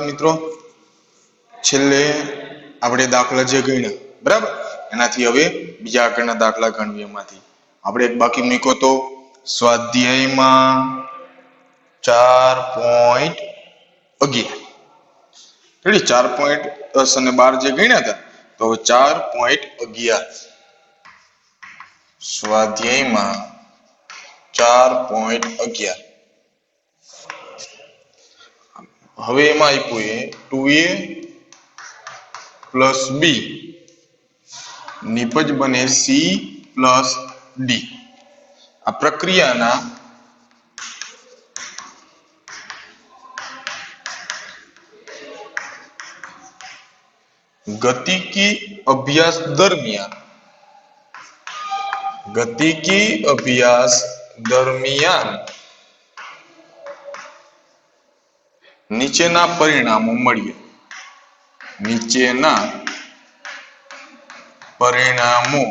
મિત્રો છેલ્લે આપણે દાખલા જે ગણ્યા બરાબર એનાથી હવે બીજા આગળના દાખલા ગણવી એમાંથી આપણે એક બાકી મૂક્યો તો સ્વાધ્યાયમાં 4.11 રેડી 4.10 અને 12 જે ગણ્યા હતા તો 4.11 સ્વાધ્યાયમાં 4.11 હવે એમાં આપ્યું એ 2a પ્લસ b નિપજ બને c પ્લસ d આ પ્રક્રિયાના गतिकी अभ्यास दरमियान नीचेना परिणामों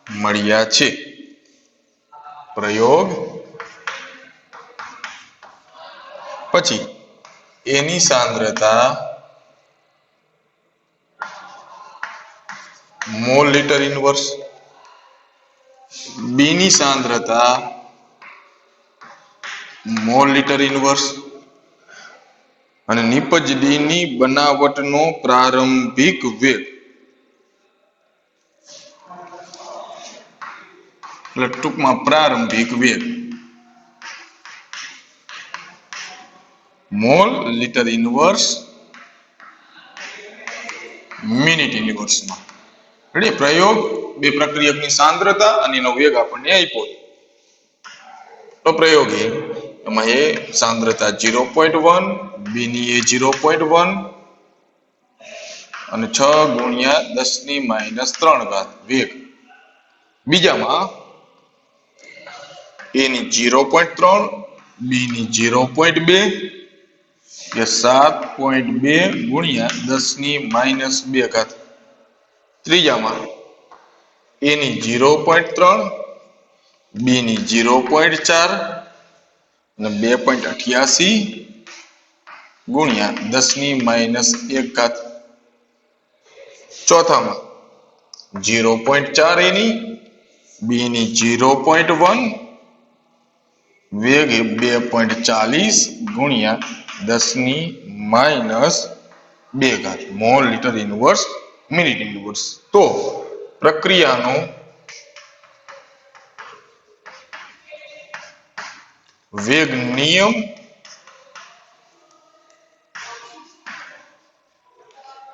मळ्या छे प्रयोग पछी एनी सांद्रता मोल लीटर इनवर्स बी नी सांद्रता मोल लीटर इनवर्स અને નિપજ ડી ની બનાવટનો પ્રારંભિક વેગ એટલે ટૂંકમાં પ્રારંભિક વેગ mole litre inverse minute inverse में रेडी प्रयोग बे प्रक्रियक की सांद्रता અને એનો વેગ આપણને આપ્યો તો પ્રયોગ એમાં એ सांद्रता 0.1 બી ની એ 0.1 અને 6 ગુણ્યા 10 ની -3 ઘાત વેગ બીજામાં એ ની 0.3 બી ની 0.2 ये 7.2 गुणिया 10 ની -2 घात ત્રીજામાં a ની 0.3 b ની 0.4 અને 2.88 ગુણિયા 10 ની -1 घात ચોથામાં 0.4 a ની b ની 0.1 वेग 2.40 गुणिया 10 ની -2 घात mole litre inverse minute inverse तो प्रक्रियाનો वेग नियम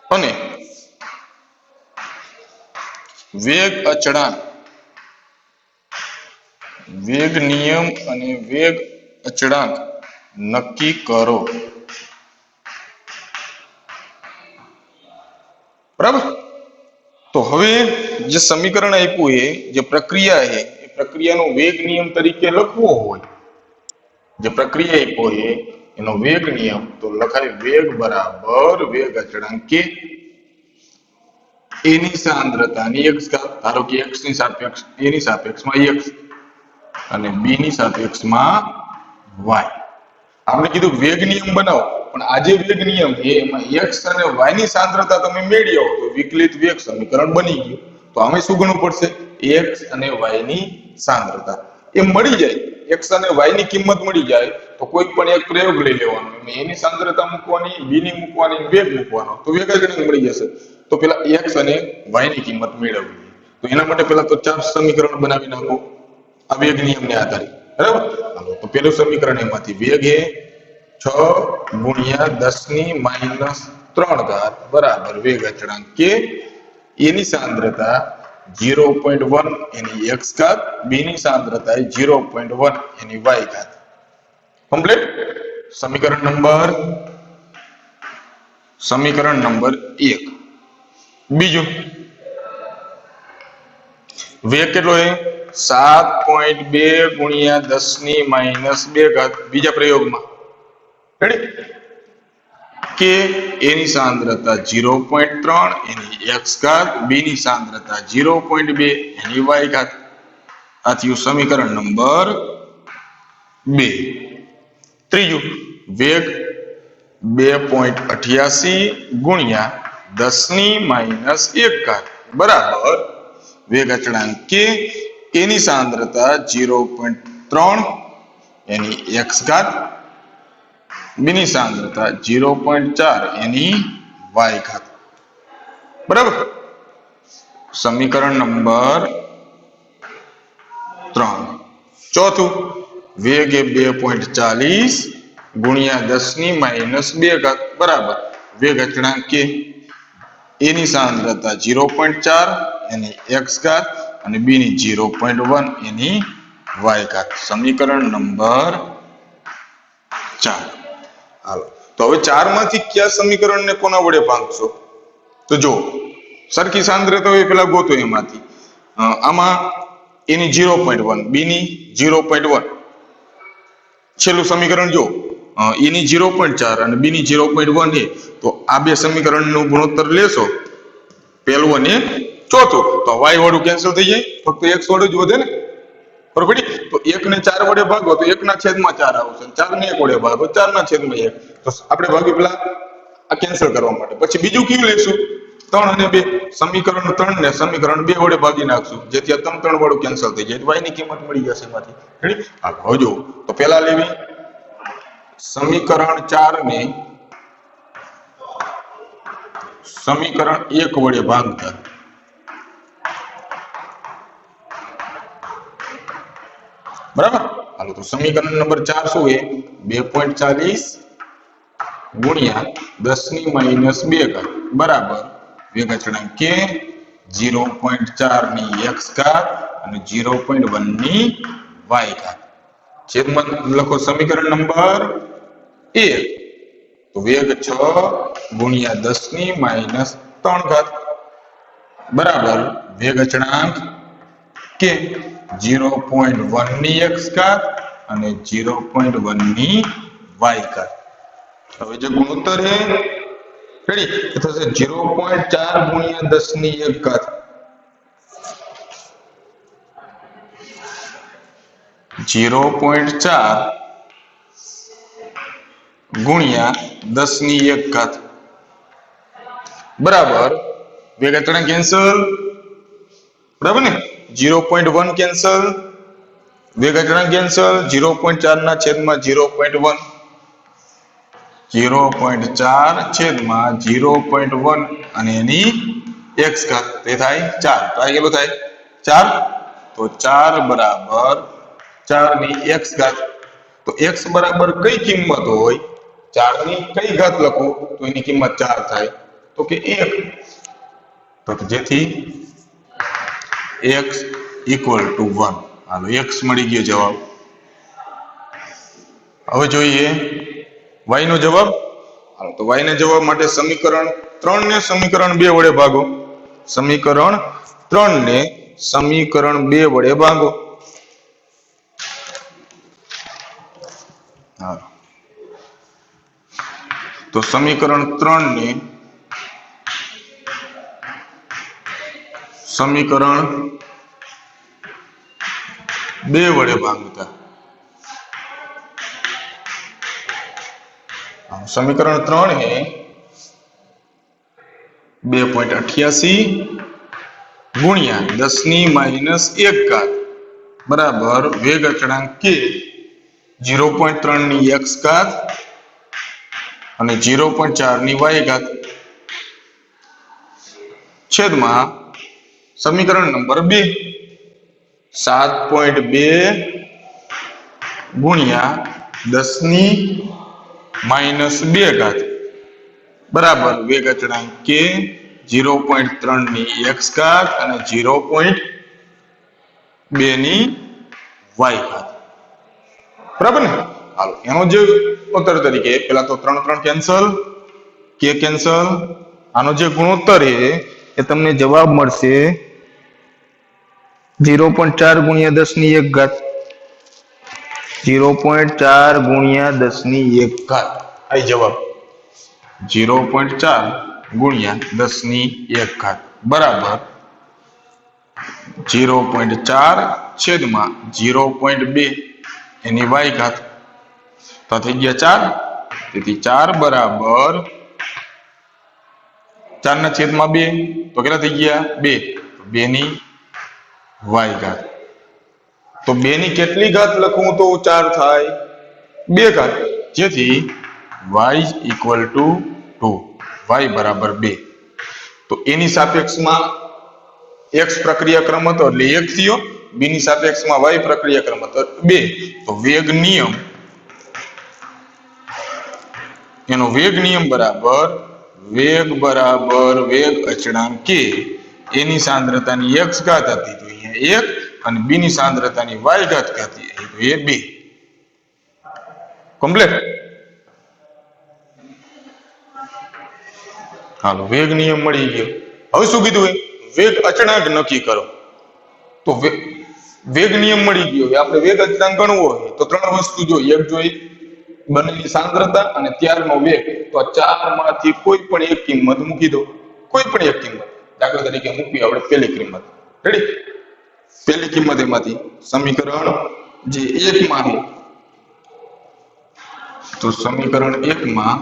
અને वेग अचळांक वेग नियम અને वेग अचळांक नक्की करो बराबर तो हवे जे समीकरण आप्યું है जे प्रक्रिया है ए प्रक्रियाનો वेग नियम तरीके लखवो होय जे प्रक्रिया आप्યો है एनो वेग नियम तो लखाय वेग बराबर वेग अचळांक के ए ની सांद्रता ની x ઘાત ધારો કે x ની સાપેક્ષ a ની સાપેક્ષમાં x અને b ની સાપેક્ષમાં y આપણે કીધું વેગ નિયમ બનાવો પણ આ જે વેગ નિયમ છે એમાં x અને y ની સાંદ્રતા તમે મેળવી આવો તો વિકલિત વેગ સમીકરણ બની ગયું તો આમે શું ગણવું પડશે x અને y ની સાંદ્રતા એ મળી જાય x અને y ની કિંમત મળી જાય તો કોઈ પણ એક પ્રયોગ લઈ લેવાનો અને એની સાંદ્રતા મૂકવાની b ની મૂકવાની વેગ મૂકવાનો તો વેગ અચળાંક મળી જશે તો પેલા x અને y ની કિંમત મેળવવી તો એના માટે પેલા તો ચાર સમીકરણ બનાવી નાખો આ વેગ નિયમને આધારે बराबर तो पहलू समीकरण एमांथी वेग है 6 गुणिया 10 ની -3 घात बराबर वेग अचळांक के ए ની सांद्रता 0.1 एनी x घात b ની सांद्रता 0.1 एनी y घात कंप्लीट समीकरण नंबर 1 बीजो वेग केटलो है 7.2 गुणिया 10 ની -2 घात बीजा प्रयोग में रेडी के ए ની सांद्रता 0.3 एनी x घात b ની सांद्रता 0.2 एनी y घात आ थयुं समीकरण नंबर 2 ત્રીજું વેગ 2.88 ગુણ્યા 10⁻1 બરાબર વેગ અચળાંક કે એની સાંદ્રતા 0.3 એની x ઘાત બીની સાંદ્રતા 0.4 એની y ઘાત બરાબર સમીકરણ નંબર 3 ચોથું વેગ એ 2.40 ગુણ્યા 10⁻2 બરાબર વેગ અચળાંક કે એની સાંદ્રતા 0.4 એની x ઘાત અને b ની 0.1 એની y ઘાત સમીકરણ નંબર 4 હાલો તો હવે 4 માંથી કયા સમીકરણને કોના વડે ભાગશો તો જો સરખી સાંદ્રતા હોય પેલા ગોતો એમાંથી આમાં એની 0.1 b ની 0.1 છેલ્લું સમીકરણ જો એની 0.4 અને b ની 0.1 એ તો આ બે સમીકરણનું ગુણોત્તર લેશો પહેલું અને ચોથું તો y વાળું કેન્સલ થઈ જાય ફક્ત x વાળું જ વધે ને બરોબર તો 1 ને 4 વડે ભાગો તો 1 ના છેદમાં 4 આવશે 4 ને 1 વડે ભાગો 4 ના છેદમાં 1 તો આપણે ભાગી પેલા આ કેન્સલ કરવા માટે પછી બીજું કયું લેશું 3 અને 2 સમીકરણ 3 ને સમીકરણ 2 વડે ભાગી નાખશું જેથી આ 3 વાળું કેન્સલ થઈ જાય y ની કિંમત મળી જશે એમાંથી રેડી હવે જો તો પહેલા લેવી સમીકરણ 4 ને સમીકરણ 1 વડે ભાગતા બરાબર હાલો તો સમીકરણ નંબર 4 શું છે 2.40 ગુણ્યા 10⁻2 બરાબર વેગ અચળાંક કે 0.4 ની x ઘાત અને 0.1 ની y ઘાત છેદમાં લખો સમીકરણ નંબર 1 તો વેગ 6 ગુણ્યા 10⁻3 ઘાત બરાબર વેગ અચળાંક કે 0.1 ની x ઘાત અને 0.1 ની y ઘાત હવે જે ગુણોત્તર છે રેડી એ થશે 0.4 ગુણ્યા 10 ની 1 ઘાત 0.4 ગુણ્યા 10 ની 1 ઘાત બરાબર વેગ અચળાંક કેન્સલ બરાબર ને 0.1 કેન્સલ વેગ અચળાંક કેન્સલ 0.4 ના છેદમાં 0.1 0.4 છેદમાં 0.1 અને એની x ઘાત તે થાય 4 તો આ કેટલું થાય 4 તો 4 બરાબર 4 ની x ઘાત તો x બરાબર કઈ કિંમત હોય 4 ની કઈ ઘાત લખો તો એની કિંમત 4 થાય તો કે 1 તો જેથી x = 1 હાલો x મળી ગયો જવાબ હવે જોઈએ y નો જવાબ હાલો તો y ના જવાબ માટે સમીકરણ 3 ને સમીકરણ 2 વડે ભાગો સમીકરણ 3 ને સમીકરણ 2 વડે ભાગો હાલો તો સમીકરણ 3 ને સમીકરણ 2 વડે ભાગતા સમીકરણ 3 है 2.88 गुणिया 10⁻1 घात बराबर वेग अचळांक के 0.3 ની x घात અને 0.4 ની y घात છેદમાં સમીકરણ નંબર 2 7.2 ગુણ્યા 10⁻2 ઘાત બરાબર વેગ અચળાંક કે 0.3 ની x ઘાત અને 0.2 ની y ઘાત બરાબર ને હાલો એનો જે ગુણોત્તર તરીકે પેલા તો 3 3 કેન્સલ કે કેન્સલ આનો જે ગુણોત્તર એ તમને જવાબ મળશે 0.4 ગુણ્યા 10 ની 1 ઘાત 0.4 ગુણ્યા 10 ની 1 ઘાત આ જવાબ 0.4 ગુણ્યા 10 ની 1 ઘાત બરાબર 0.4 છેદમાં 0.2 એની y ઘાત તો થઈ ગયા 4, તેથી 4 બરાબર 4 ના છેદમાં 2, તો કેટલા થઈ ગયા 2, 2 ની y ઘાત. તો 2 ની કેટલી ઘાત લખું તો 4 થાય? 2 ઘાત. જેથી y ઇક્વલ ટુ 2, y બરાબર 2. તો એની સાપેક્ષમાં x પ્રક્રિયાક્રમ હતો એટલે 1 થયો, b ની સાપેક્ષમાં y પ્રક્રિયાક્રમ હતો 2. તો વેગ નિયમ, એનો વેગ નિયમ બરાબર વેગ અચળાંક k, એની સાંદ્રતાની x ઘાત હતી તો અહીંયા 1 અને b ની સાંદ્રતાની y ઘાત હતી તો એ 2. કમ્પ્લીટ. હાલો, વેગ નિયમ મળી ગયો. હવે શું કીધું? વેગ અચળાંક નક્કી કરો. તો વેગ નિયમ મળી ગયો. આપણે વેગ અચળાંક ગણવો હોય તો 3 વસ્તુ જોઈએ. એક જોઈએ બંનેની સાંદ્રતા અને ત્યારનો વેગ. તો આ 4 માંથી કોઈ પણ એક કિંમત મૂકી દો, કોઈ પણ એક કિંમત. દાખલા તરીકે મૂકવી આપણે પહેલી કિંમત. રેડી? પહેલી કિંમત એમાંથી સમીકરણ જે 1 માં છે, તો સમીકરણ 1 માં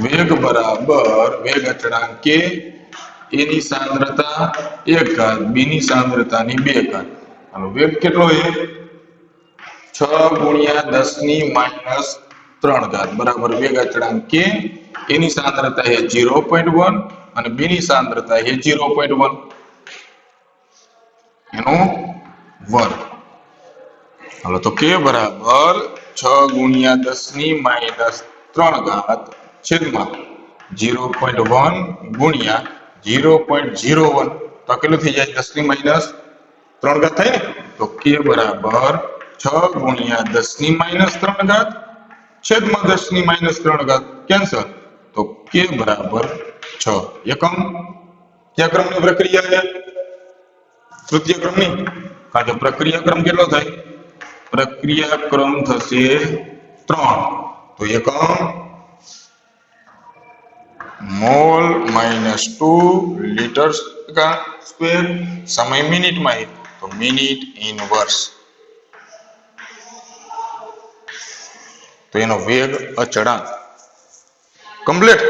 વેગ બરાબર વેગ અચળાંક k, એની સાંદ્રતા 1 ઘાત, b ની સાંદ્રતાની 2 ઘાત. હાલો, વેગ કેટલો છે? 6 ગુણ્યા 10 ની માઈનસ 3 ઘાત બરાબર વેગ અચળાંક k, એની સાંદ્રતા છે 0.1 અને b ની સાંદ્રતા છે 0.1, એનો વર્ગ. હાલો, તો k બરાબર 6 ગુણ્યા 10 ની માઈનસ 3 ઘાત છેદમાં 0.1 ગુણ્યા 0.01, તો કેટલું થઈ જાય? 10 ની માઈનસ 3 ઘાત થાય ને. તો k બરાબર 6 ગુણ્યા 10 ની માઈનસ 3 ઘાત છેદમાં 10 ની માઈનસ 3 ઘાત. કેન્સલ. તો k બરાબર 6. એકમ કયા ક્રમની પ્રક્રિયા છે? તૃતીય ક્રમની. કારણ કે પ્રક્રિયાક્રમ કેટલો થાય? પ્રક્રિયાક્રમ થશે 3. તો એકમ મોલ માઈનસ 2 લીટર સ્ક્વેર. સમય મિનિટમાં, તો મિનિટ ઇન વર્ષ. તો એનો વેગ અચળાંક. કમ્પ્લીટ.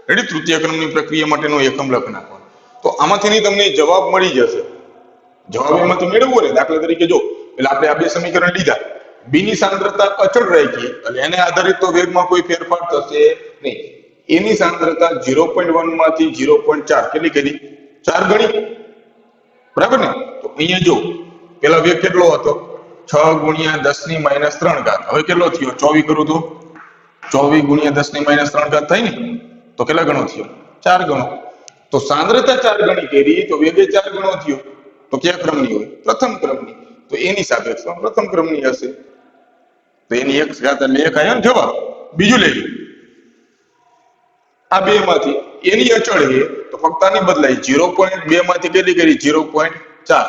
રેડી? તૃતીય ક્રમની પ્રક્રિયા માટેનો એકમ લખ નાખવાનો. તો આમાંથી તમને જવાબ મળી જશે. જવાબ એમાંથી મેળવવો ને, દાખલા તરીકે જો એટલે આપણે આ બે સમીકરણ લીધા, b ની સાંદ્રતા અચળ રાખી એટલે એને આધારિત તો વેગમાં કોઈ ફેરફાર થશે નહીં. એની સાંદ્રતા 0.1 માંથી 0.4 કેટલી કરી? 4 ગણી. બરાબર ને? તો અહીંયા જો પેલા વેગ કેટલો હતો? 6 ગુણ્યા 10 ની માઈનસ 3 ઘાત. હવે કેટલો થયો? 24 કરું તો 24 ગુણ્યા 10 ની માઈનસ 3 ઘાત થાય ને. તો કેટલા ગણો થયો? 4 ગણો. તો સાંદ્રતા 4 ગણી કરી તો વેગે 4 ગણો થયો. તો કયા ક્રમની હોય? પ્રથમ ક્રમની. તો એની સાપેક્ષમાં પ્રથમ ક્રમની હશે. તો એની x ઘાત એટલે 1 આયો ને જવાબ. બીજું લઈ લો. આ બે માંથી એની અચળ છે તો ફક્ત આની બદલાય. 0.2 માંથી કેટલી કરી? 0.4.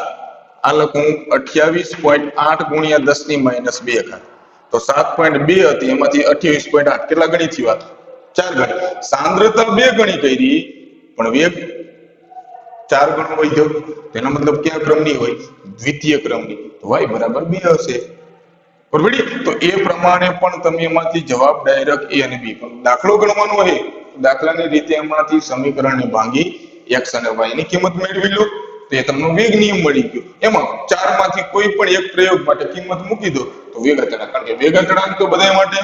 આ લખું 28.8 ગુણ્યા 10 ની માઈનસ 2 ઘાત. તો 7.2 હતી એમાંથી 28.8 કેટલા ગણી થયું? 4 ગણી. સાંદ્રતા 2 ગણી કરી પણ વેગ 4 ગણો વધ્યો. તેનો મતલબ કયા ક્રમની હોય? દ્વિતીય ક્રમની. તો y બરાબર 2 હશે. બરોબર? તો એ પ્રમાણે પણ તમે એમાંથી જવાબ ડાયરેક્ટ a અને b, પણ દાખલો ગણવાનો હોય દાખલાની રીતે એમાંથી સમીકરણને ભાંગી x અને y ની કિંમત મેળવી લો તો એ તમને વેગ નિયમ મળી ગયો. એમાં 4 માંથી કોઈ પણ એક પ્રયોગ માટે કિંમત મૂકી દો તો વેગ અચળાંક. કારણ કે વેગ અચળાંક તો બધા માટે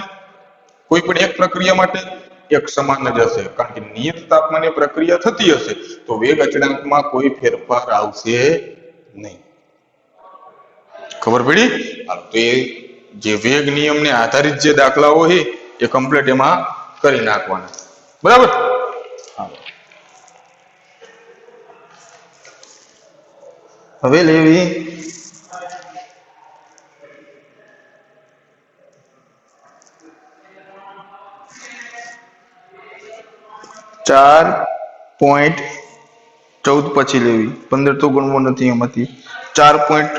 કોઈ પણ એક પ્રક્રિયા માટે એક સમાન જ હશે. કારણ કે નિયત તાપમાને પ્રક્રિયા થતી હશે તો વેગ અચળાંકમાં કોઈ ફેરફાર આવશે નહીં. ખબર પડી? તો એ જે વેગ નિયમને આધારિત જે દાખલાઓ છે એ કમ્પ્લીટ એમાં કરી નાખવાના. બરાબર? હવે લેવી ચાર પોઈન્ટ 14 પછી લેવી. 15 તો ગણવો નથી એમાંથી. 4.16.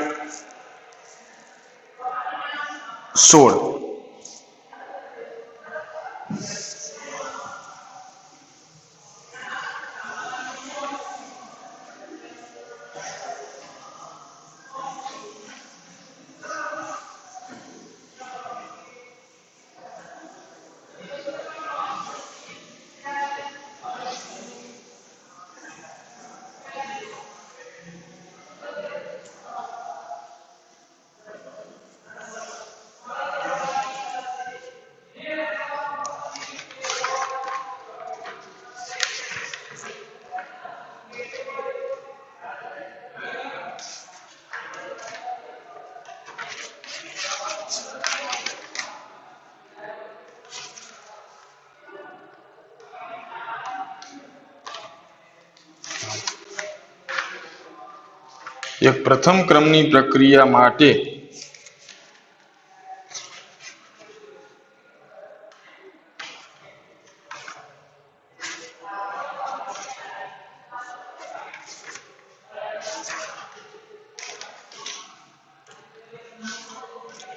એક પ્રથમ ક્રમની પ્રક્રિયા માટે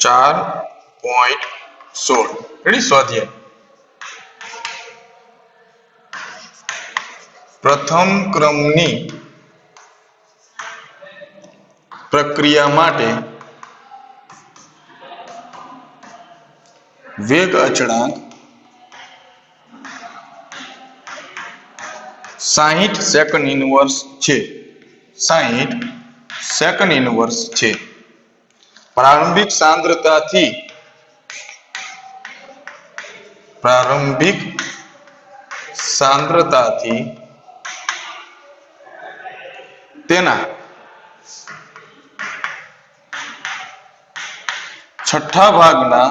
ચાર પોઈન્ટ 16 રેડી સ્વાધ્યાય પ્રથમ ક્રમની પ્રક્રિયા માટે વેગ અચળાંક 60 સેકન્ડ ઇનવર્સ છે 60 સેકન્ડ ઇનવર્સ છે પ્રારંભિક સાંદ્રતાથી તેના છઠ્ઠા ભાગના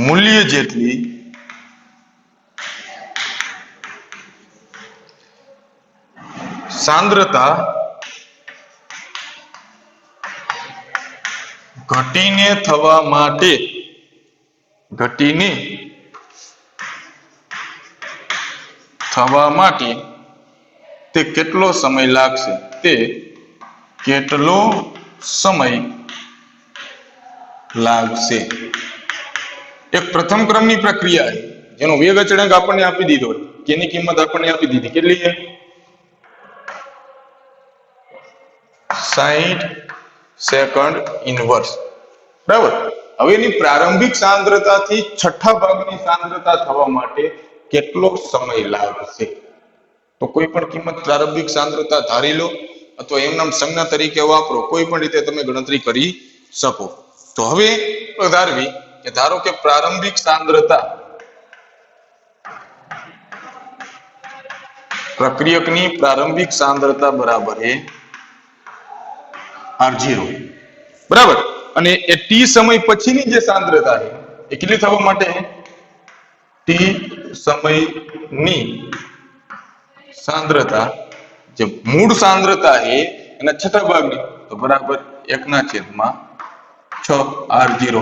મૂલ્ય જેટલી સાંદ્રતા ઘટીને થવા માટે તે કેટલો સમય લાગશે એક પ્રથમ ક્રમની પ્રક્રિયા છે જેનો વેગ અચળાંક આપણને આપી દીધો તેની કિંમત આપણને આપી દીધી કેટલી છે 60 સેકન્ડ ઇનવર્સ બરાબર હવે એની પ્રારંભિક સાંદ્રતાથી છઠ્ઠા ભાગની સાંદ્રતા થવા માટે કેટલો સમય લાગશે તો કોઈ પણ કિંમત પ્રારંભિક સાંદ્રતા ધારી લો અથવા એમનામ સંજ્ઞા તરીકે વાપરો કોઈ પણ રીતે તમે ગણતરી કરી શકો તો હવે ધારવી કે ધારો કે પ્રારંભિક સાંદ્રતા પ્રક્રિયકની પ્રારંભિક સાંદ્રતા બરાબર છે R0 બરાબર અને એ t સમય પછીની જે સાંદ્રતા છે એ કેટલી થવા માટે t સમયની સાંદ્રતા જે મૂળ સાંદ્રતા છે એના છઠ્ઠા ભાગની તો બરાબર 1/6 R0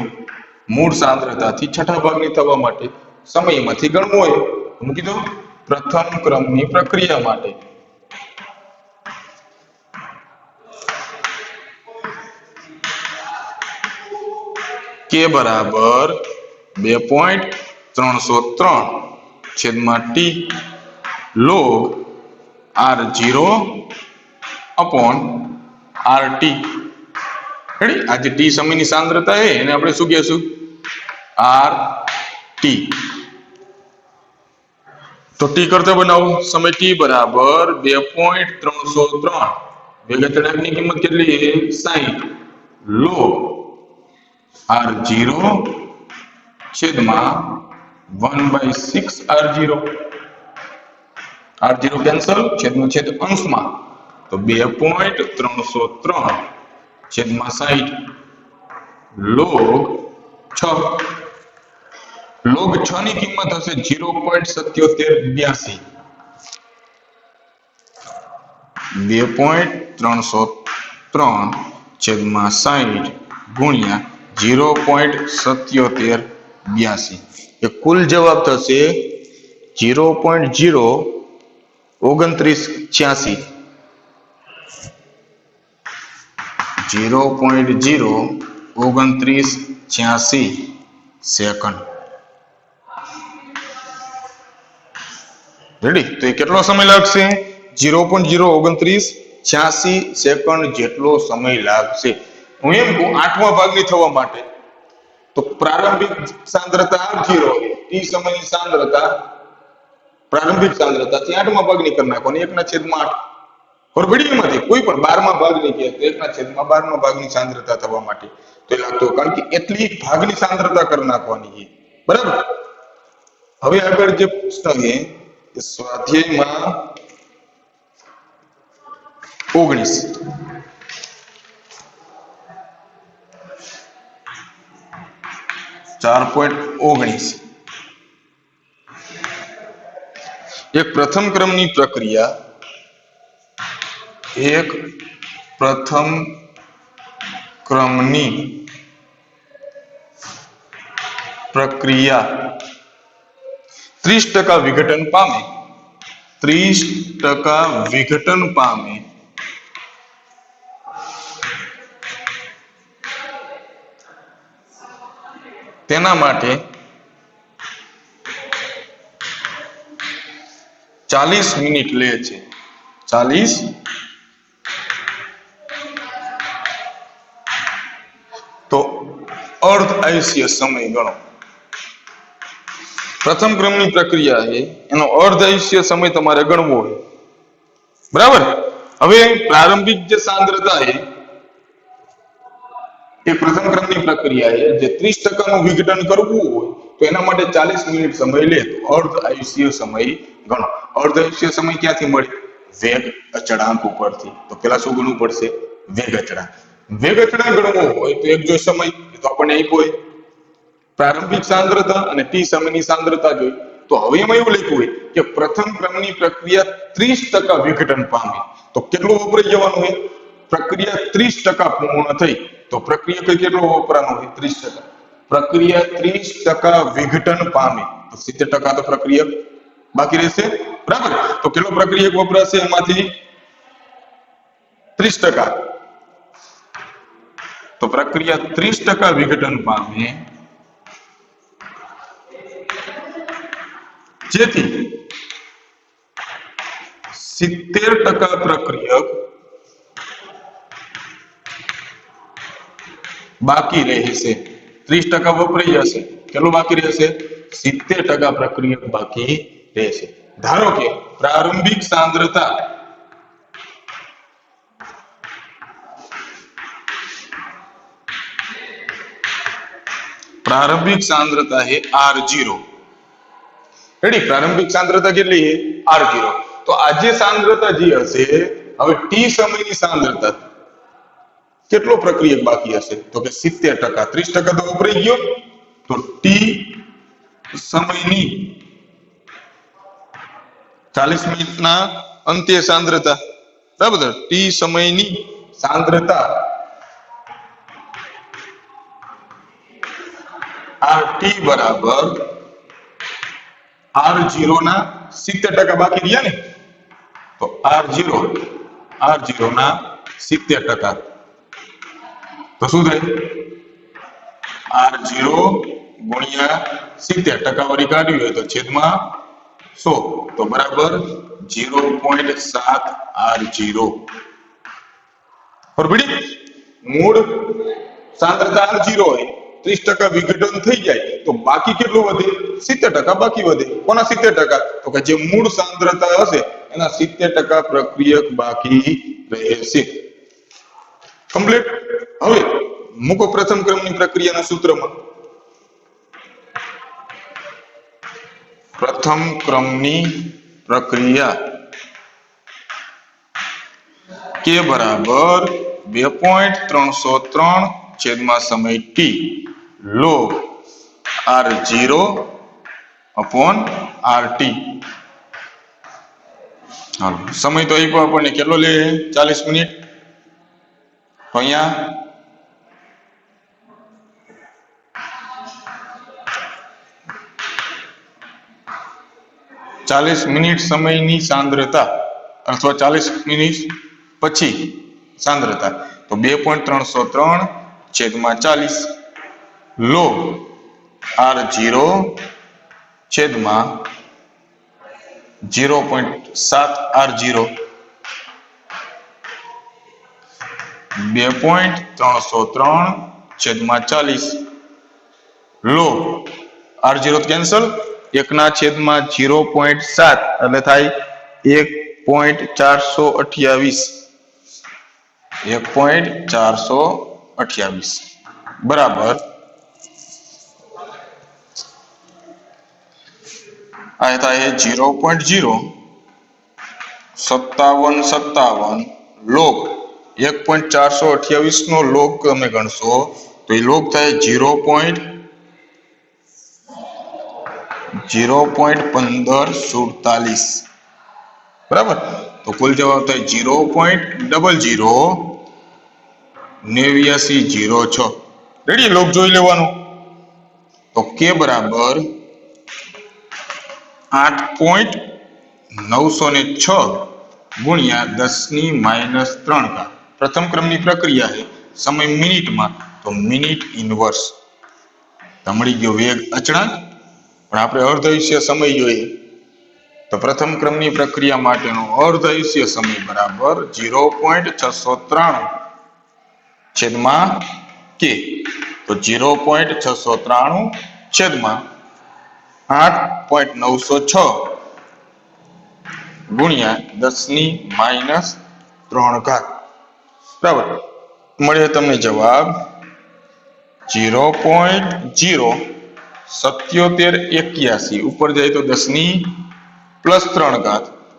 મૂળ સાંદ્રતાથી છઠ્ઠા ભાગની થવા માટે સમયમાંથી ગણવું હોય મૂકી દો પ્રથમ ક્રમની પ્રક્રિયા માટે કે બરાબર 2.303 છેદમાં t log R0 upon RT ready આ જે t સમયની સાંદ્રતા છે એને આપણે શું કહેશું RT તો t કરતા બનાવો સમય t બરાબર 2.303 વેગ અચળાંકની કિંમત કેટલી છે 60 log R0 છેદમાં 1/6 R0 કેન્સલ છેદનો છેદ અંશમાં તો 2.303 છેદમાં 60 log 6 ની કિંમત હશે 0.7782 2.303 છેદમાં 60 ગુણ્યા 0.7782 એ કુલ જવાબ થશે 0.02986 0.02986 સેકન્ડ રેડી તો એ કેટલો સમય લાગશે 0.02986 સેકન્ડ જેટલો સમય લાગશે હું એમ કહું આઠમા ભાગની થવા માટે તો પ્રારંભિક સાંદ્રતા R0 t સમયની સાંદ્રતા પ્રારંભિક સાંદ્રતાથી આઠમા ભાગની કરી નાખો અને 1/8 બરોબર એમાંથી કોઈ પણ 12મા ભાગની કે 1/12મા ભાગની સાંદ્રતા થવા માટે તો લાગતો કારણ કે એટલી ભાગની સાંદ્રતા કરી નાખવાની છે બરાબર હવે આગળ જે પ્રશ્ન છે એ સ્વાધ્યાયમાં 19 4.19 એક પ્રથમ ક્રમની પ્રક્રિયા એક પ્રથમ ક્રમની પ્રક્રિયા 30% વિઘટન પામે 30% વિઘટન પામે તેના માટે 40 મિનિટ લે છે 40 તો અર્ધ આયુષ્ય સમય ગણો પ્રથમ ક્રમની પ્રક્રિયા છે એનો અર્ધ આયુષ્ય સમય તમારે ગણવો હોય બરાબર હવે પ્રારંભિક જે સાંદ્રતા છે એ પ્રથમ ક્રમની પ્રક્રિયા છે જે 30% નું વિઘટન કરવું હોય તો એના માટે 40 મિનિટ સમય લે તો અર્ધ આયુષ્ય સમય ગણો અર્ધ આયુષ્ય સમય ક્યાંથી મળે વેગ અચળાંક ઉપરથી તો પેલા શું ગણવું પડશે વેગ અચળાંક ગણવો હોય તો એક જો સમય તો આપણને આપ્યો હોય પ્રારંભિક સાંદ્રતા અને t સમયની સાંદ્રતા જોઈ તો હવે એમાં એવું લખ્યું હોય કે પ્રથમ ક્રમની પ્રક્રિયા 30% વિઘટન પામી તો કેટલું વપરાઈ જવાનું હોય પ્રક્રિયા 30% પૂર્ણ થઈ તો પ્રક્રિયા કેટલો વપરાનો હોય 30% પ્રક્રિયા 30% વિઘટન પામી તો 70% તો પ્રક્રિયા બાકી રહેશે બરાબર તો કેટલો પ્રક્રિયક વપરાશે એમાંથી 30% તો પ્રક્રિયા 30% વિઘટન પામે જેથી 70% પ્રક્રિયક બાકી રહેશે 30% વપરાઈ જશે કેટલું બાકી રહેશે 70% પ્રક્રિયક બાકી રહેશે ધારો કે પ્રારંભિક સાંદ્રતા है R0 रेडी प्रारंभिक सांद्रता કેટલી છે R0 તો આજે सांद्रता જે હશે હવે t સમયની सांद्रता કેટલો પ્રક્રિયક બાકી હશે તો કે 70% 30% તો વપરાઈ ગયો તો t સમયની 40 મિનિટના અંતે सांद्रता બરાબર t સમયની सांद्रता RT बराबर R0 ना 70% बाकी दिया ने तो R0 ना 70% तो शू थे R0 गुणिया 70% वरी काढ्યું હોય તો છેદમાં 100 तो बराबर 0.7 R0 और बड़ी मूળ सांद्रता R0 है 30% વિઘટન થઈ જાય તો બાકી કેટલું વધે 70% બાકી વધે કોના 70% તો કે જે મૂળ સાંદ્રતા હશે એના 70% પ્રક્રિયક બાકી રહેશે કમ્પ્લીટ હવે મૂકો પ્રથમ ક્રમની પ્રક્રિયાના સૂત્રમાં પ્રથમ ક્રમની પ્રક્રિયા k બરાબર 2.303 છેદમાં સમય t log R0 upon RT હાલો સમય તો આપ્યો આપણને કેટલો લે 40 મિનિટ તો અહીંયા 40 મિનિટ સમયની સાંદ્રતા અથવા 40 મિનિટ પછી સાંદ્રતા તો 2.303 છેદમાં 40 log R0 છેદમાં 0.7 R0 2.303 છેદમાં 40 log R0 કેન્સલ 1 ના છેદમાં 0.7 એટલે થાય 1.428 1.428 बराबर आता है 0.057 log 1.428 नो log તમે ગણશો તો એ log થાય 0.1547 બરાબર તો કુલ જવાબ થાય 0.008906. રેડી? લોક જોઈ લેવાનું. તો કે બરાબર 8.906 ગુણ્યા 10⁻³ પ્રથમ ક્રમની પ્રક્રિયા છે, સમય મિનિટમાં, તો મિનિટ ઇનવર્સ. મળી ગયો વેગ અચળાંક, પણ આપણે અર્ધ આયુષ્ય સમય જોઈએ. તો પ્રથમ ક્રમની પ્રક્રિયા માટેનો અર્ધ આયુષ્ય સમય બરાબર 0.693 છેદમાં કે. તો 0.693 છેદમાં 8.906 ગુણ્યા 10⁻³ બરાબર. મળે તમને જવાબ 0.07781. ઉપર જાય તો 10⁻³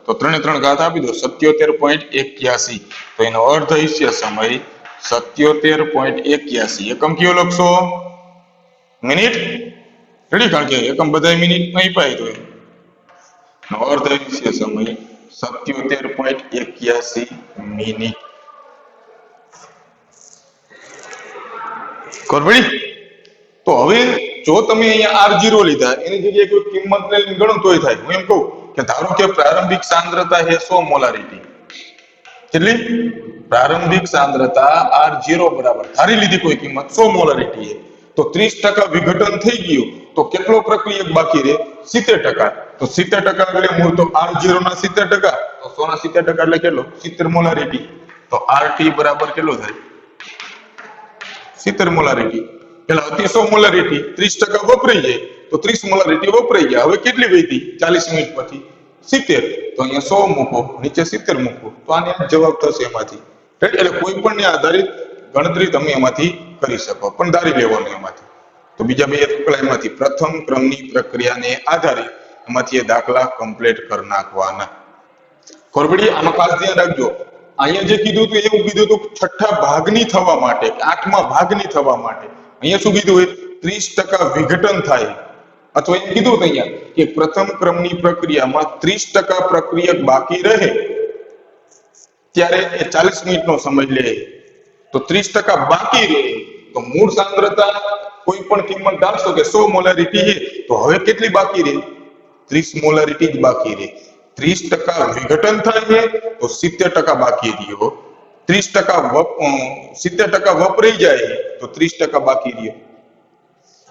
તો 3 ઘાત આપી દો 77.81. તો એનો અર્ધ આયુષ્ય સમય 77.81. એકમ કયો લખશો? મિનિટ. રેડી? કારણ કે એકમ બધા મિનિટ નહીં પાય તો અર્ધ આયુષ્ય સમય 77.81 મિનિટ. ખબર પડી? તો હવે જો તમે અહીંયા R0 લીધા, એની જગ્યાએ કોઈ કિંમત લઈને ગણો તોય થાય. હું એમ કહું કે ધારો કે પ્રારંભિક સાંદ્રતા છે 100 મોલારિટી. કેટલી? પ્રારંભિક સાંદ્રતા R0 બરાબર ધારી લીધી કોઈ કિંમત 100 મોલારિટી છે, તો 30% વિઘટન થઈ ગયું, તો કેટલો પ્રક્રિયક બાકી રહે? 70%. તો 70% એટલે મૂળ તો R0 ના 70%, તો 100 ના 70% એટલે કેટલો? 70 મોલારિટી. તો RT બરાબર કેટલો થાય? 70 મોલારિટી. પેલા હતી 100 મોલારિટી, 30% વપરાઈ જાય, તો 30 મોલારિટી વપરાઈ ગયા. હવે કેટલી વધી? 40 મિનિટ પછી 70. તો અહીંયા 100 મૂકો, નીચે 70 મૂકો, તો આને જવાબ થશે એમાંથી. એટલે કોઈ પણ ને આધારિત ગણતરી તમે એમાંથી કરી શકો, પણ ધારી લેવાનું એમાંથી. તો બીજા બે દાખલા એમાંથી પ્રથમ ક્રમની પ્રક્રિયાને આધારિત એમાંથી એ દાખલા કમ્પ્લીટ કરી નાખવાના. ખબર પડી? આમાં ખાસ ધ્યાન રાખજો. અહીંયા જે કીધું હતું એવું કીધું હતું 6ઠા ભાગની થવા માટે, 8મા ભાગની થવા માટે. અહીંયા શું કીધું હોય? 30% વિઘટન થાય. અથવા એમ કીધું અહીંયા કે પ્રથમ ક્રમની પ્રક્રિયામાં 30% પ્રક્રિયક બાકી રહે ત્યારે એ 40 મિનિટનો સમય લે. તો 30% બાકી રહે તો મૂળ સાંદ્રતા કોઈ પણ કિંમત ધારશો કે 100 મોલારિટી છે, તો હવે કેટલી બાકી રહે? 30 મોલારિટી જ બાકી રહે. 30% વિઘટન થાય છે તો 70% બાકી રહ્યો. 70% વપરાઈ જાય તો 30% બાકી રહ્યો.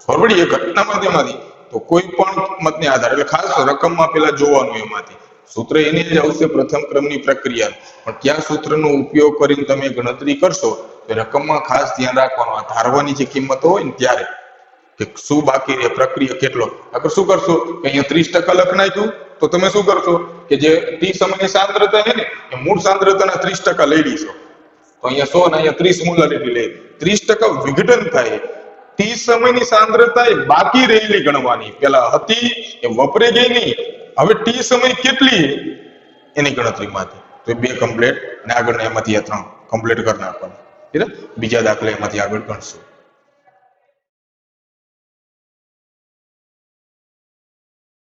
બરોબર? એ ઘટનામાં તેમાંથી તો કોઈ પણ કિંમતને આધારે, એટલે ખાસ રકમમાં પેલા જોવાનું એમાંથી સૂત્ર એને જ આવશે પ્રથમ ક્રમની પ્રક્રિયા. પણ કયા સૂત્રનો ઉપયોગ કરીને તમે ગણતરી કરશો તો રકમમાં ખાસ ધ્યાન રાખવાનું. આ ધારવાની જે કિંમતો હોય ને ત્યારે કે શું બાકી રહે, પ્રક્રિયા કેટલો. આગળ શું કરશો કે અહીંયા 30% લખ નાખ્યું, તો તમે શું કરશો કે જે ટી સમયની સાંદ્રતા છે ને એ મૂળ સાંદ્રતાના 30% લઈ લેશો. તો અહીંયા 100 ને અહીંયા 30 મોલારિટી લે. 30% વિઘટન થાય. ટી સમયની સાંદ્રતા એ બાકી રહેલી ગણવાની. પેલા હતી એ વપરાઈ ગઈ નહીં, હવે ટી સમય કેટલી એની ગણતરીમાંથી. તો બે કમ્પ્લીટ, અને આગળ એમાંથી આ 3 કમ્પ્લીટ કરી નાખવાના. બીજા દાખલા એમાંથી આગળ ગણશું.